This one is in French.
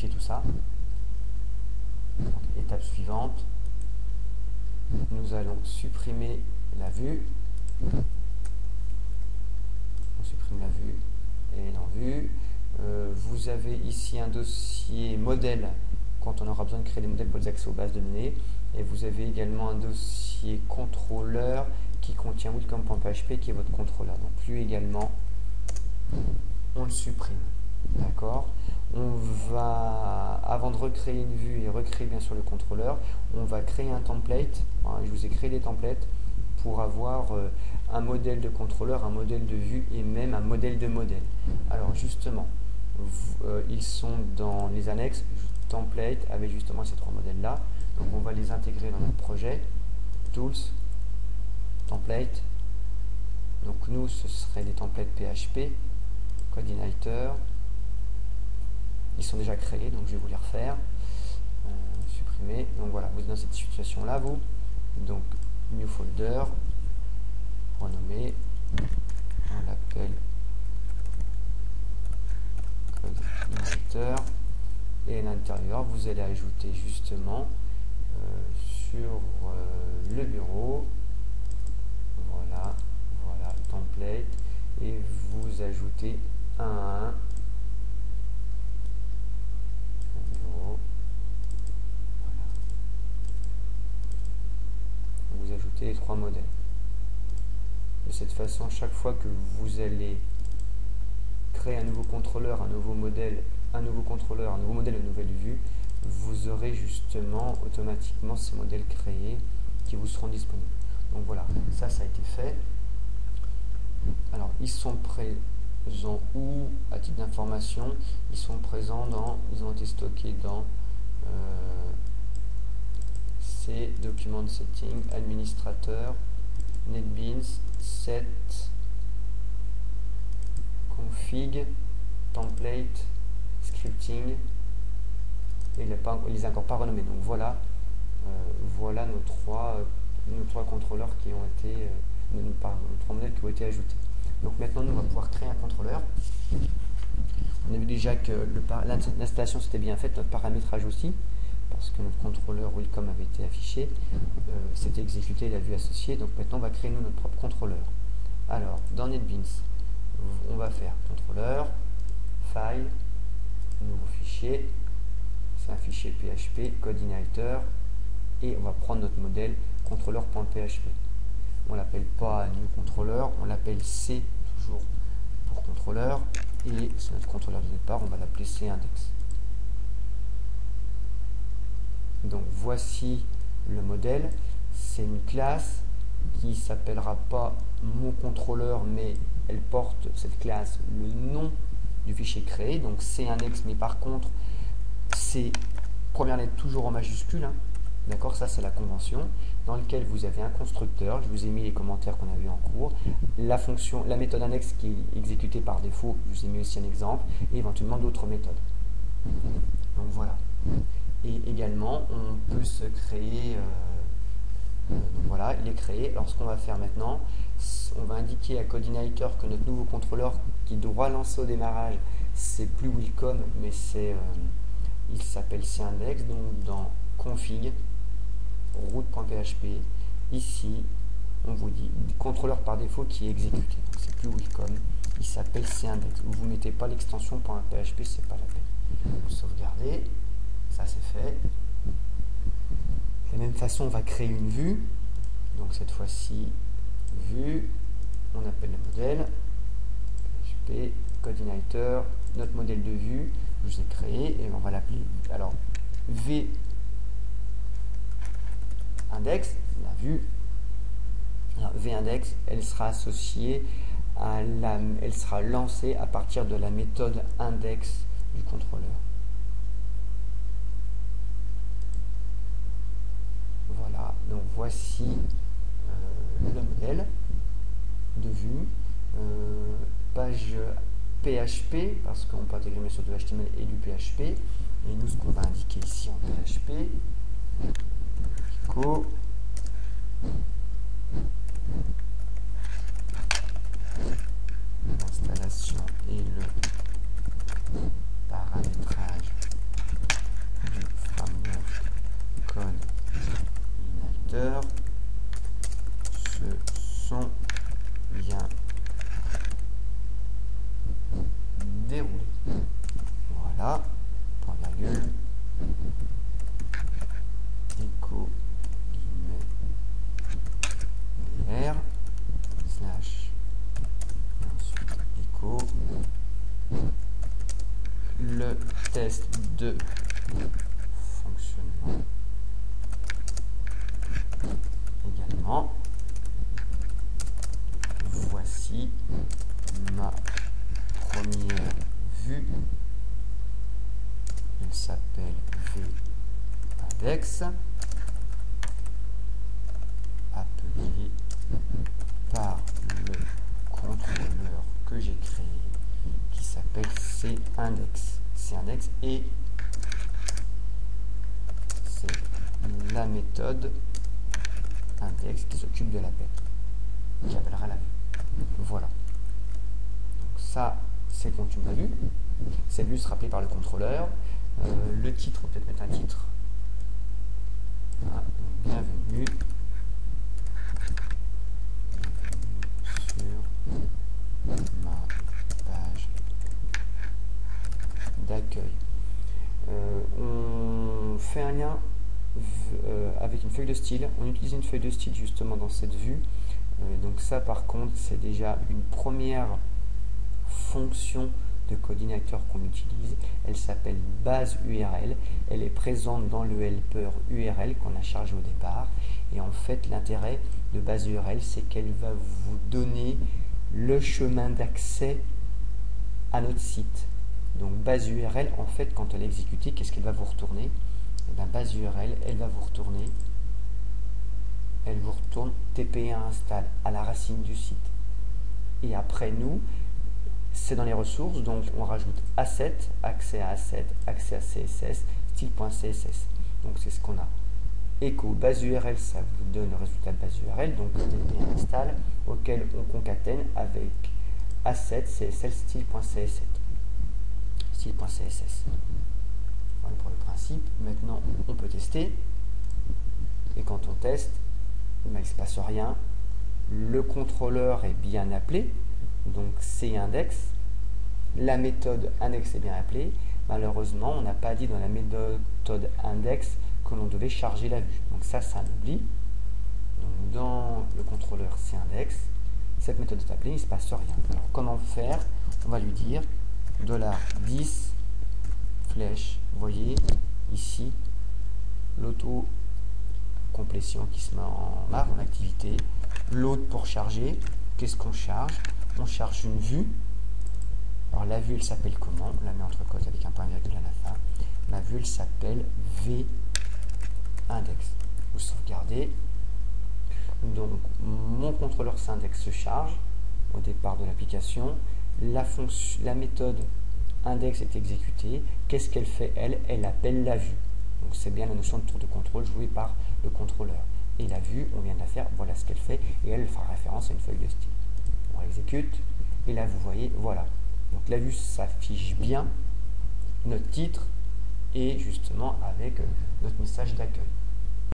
modifier tout ça. Donc, étape suivante, nous allons supprimer la vue. On supprime la vue et l'envue. Vous avez ici un dossier modèle quand on aura besoin de créer des modèles pour les accès aux bases de données. Et vous avez également un dossier contrôleur qui contient welcome.php qui est votre contrôleur. Donc lui également, on le supprime. D'accord? On va, avant de recréer une vue et recréer bien sûr le contrôleur, on va créer un template. Je vous ai créé des templates pour avoir un modèle de contrôleur, un modèle de vue et même un modèle de modèle. Alors justement, ils sont dans les annexes, template avec justement ces trois modèles là. Donc on va les intégrer dans notre projet. Tools, template. Donc nous ce serait des templates PHP, Coordinator. Ils sont déjà créés, donc je vais vous les refaire. Supprimer. Donc voilà, vous êtes dans cette situation là, vous. Donc new folder, renommé, on l'appelle Coordinator. Et à l'intérieur, vous allez ajouter justement sur le bureau, voilà, template, et vous ajoutez un à un bureau, voilà. Vous ajoutez les trois modèles. De cette façon, chaque fois que vous allez créer un nouveau contrôleur, un nouveau modèle, un nouveau contrôleur, un nouveau modèle, une nouvelle vue, vous aurez justement automatiquement ces modèles créés qui vous seront disponibles. Donc voilà, ça a été fait. Alors, ils sont présents où, à titre d'information? Ils sont présents dans, ils ont été stockés dans ces documents de setting, administrateur, NetBeans, set, config, template, scripting, et il les a encore pas renommés. Donc voilà, voilà nos trois contrôleurs qui ont été, nos trois modèles qui ont été ajoutés. Donc maintenant, nous on va pouvoir créer un contrôleur. On a vu déjà que l'installation s'était bien faite, notre paramétrage aussi, parce que notre contrôleur welcome avait été affiché, c'était exécuté, la vue associée. Donc maintenant, on va créer nous notre propre contrôleur. Alors, dans NetBeans, on va faire contrôleur, file, nouveau fichier, c'est un fichier PHP, Coordinator, et on va prendre notre modèle contrôleur.php. On l'appelle pas new contrôleur, on l'appelle C toujours pour contrôleur, et c'est notre contrôleur de départ, on va l'appeler C-index. Donc voici le modèle, c'est une classe qui s'appellera pas mon contrôleur, mais elle porte cette classe le nom du fichier créé, donc C-index, mais par contre c'est première lettre toujours en majuscule, hein. D'accord, ça c'est la convention, dans lequel vous avez un constructeur, je vous ai mis les commentaires qu'on a vu en cours, la fonction, la méthode index qui est exécutée par défaut, je vous ai mis aussi un exemple, et éventuellement d'autres méthodes. Donc voilà. Et également, on peut se créer, voilà, il est créé. Alors ce qu'on va faire maintenant, on va indiquer à Coordinator que notre nouveau contrôleur qui doit lancer au démarrage, c'est plus welcome, mais c'est, il s'appelle C-index, donc dans config, route.php, ici, on vous dit contrôleur par défaut qui est exécuté, donc c'est plus welcome, il s'appelle C-index. Vous ne mettez pas l'extension .php, c'est pas la peine. Vous sauvegardez, ça c'est fait. De la même façon, on va créer une vue, donc cette fois-ci, vue, on appelle le modèle, PHP, Coordinator, notre modèle de vue, je vous ai créé, et on va l'appeler, alors, V index, la vue, V-index, elle sera associée à elle sera lancée à partir de la méthode index du contrôleur. Voilà, donc voici le modèle de vue, page PHP, parce qu'on peut intégrer sur du HTML et du PHP, et nous ce qu'on va indiquer ici en PHP, l'installation et le paramétrage test de fonctionnement également. Voici ma première vue. Elle s'appelle vindex, appelée par le contrôleur que j'ai créé, qui s'appelle cindex. Cindex, et c'est la méthode index qui s'occupe de l'appel, qui appellera la vue. Voilà. Donc ça, c'est le contenu de la vue. Cette vue sera appelée par le contrôleur. Le titre, on va peut-être mettre un titre. Ah, bienvenue sur ma page d'accueil. On fait un lien avec une feuille de style. On utilise une feuille de style justement dans cette vue. Donc ça, par contre, c'est déjà une première fonction de coordinateur qu'on utilise. Elle s'appelle base URL. Elle est présente dans le helper URL qu'on a chargé au départ. Et en fait, l'intérêt de base URL, c'est qu'elle va vous donner le chemin d'accès à notre site. Donc base URL, en fait, quand elle est exécutée, qu'est-ce qu'elle va vous retourner? Et bien, base URL, elle va vous retourner, elle vous retourne TP1 install à la racine du site. Et après, nous, c'est dans les ressources, donc on rajoute asset, accès à asset, accès à CSS, style.css. Donc c'est ce qu'on a. Echo base URL, ça vous donne le résultat de base URL, donc TP1 install, auquel on concatène avec asset, CSS, style.css. Voilà pour le principe. Maintenant, on peut tester. Et quand on teste, il ne se passe rien. Le contrôleur est bien appelé. Donc c'est index. La méthode index est bien appelée. Malheureusement, on n'a pas dit dans la méthode index que l'on devait charger la vue. Donc ça un oubli. Donc dans le contrôleur cindex, cette méthode est appelée, il ne se passe rien. Alors comment faire? On va lui dire $10 flèche. Vous voyez ici l'auto-complétion qui se met en marque, en activité. L'autre pour charger. Qu'est-ce qu'on charge? On charge une vue. Alors la vue, elle s'appelle comment? On la met entre côtes avec un point virgule à la fin. La vue, elle s'appelle vindex. Vous sauvegardez. Donc mon contrôleur cindex se charge au départ de l'application. La méthode index est exécutée. Qu'est-ce qu'elle fait? Elle appelle la vue. Donc c'est bien la notion de tour de contrôle jouée par le contrôleur. Et la vue, on vient de la faire, voilà ce qu'elle fait, et elle fera référence à une feuille de style. On exécute, et là vous voyez, voilà. Donc la vue s'affiche bien, notre titre, et justement avec notre message d'accueil.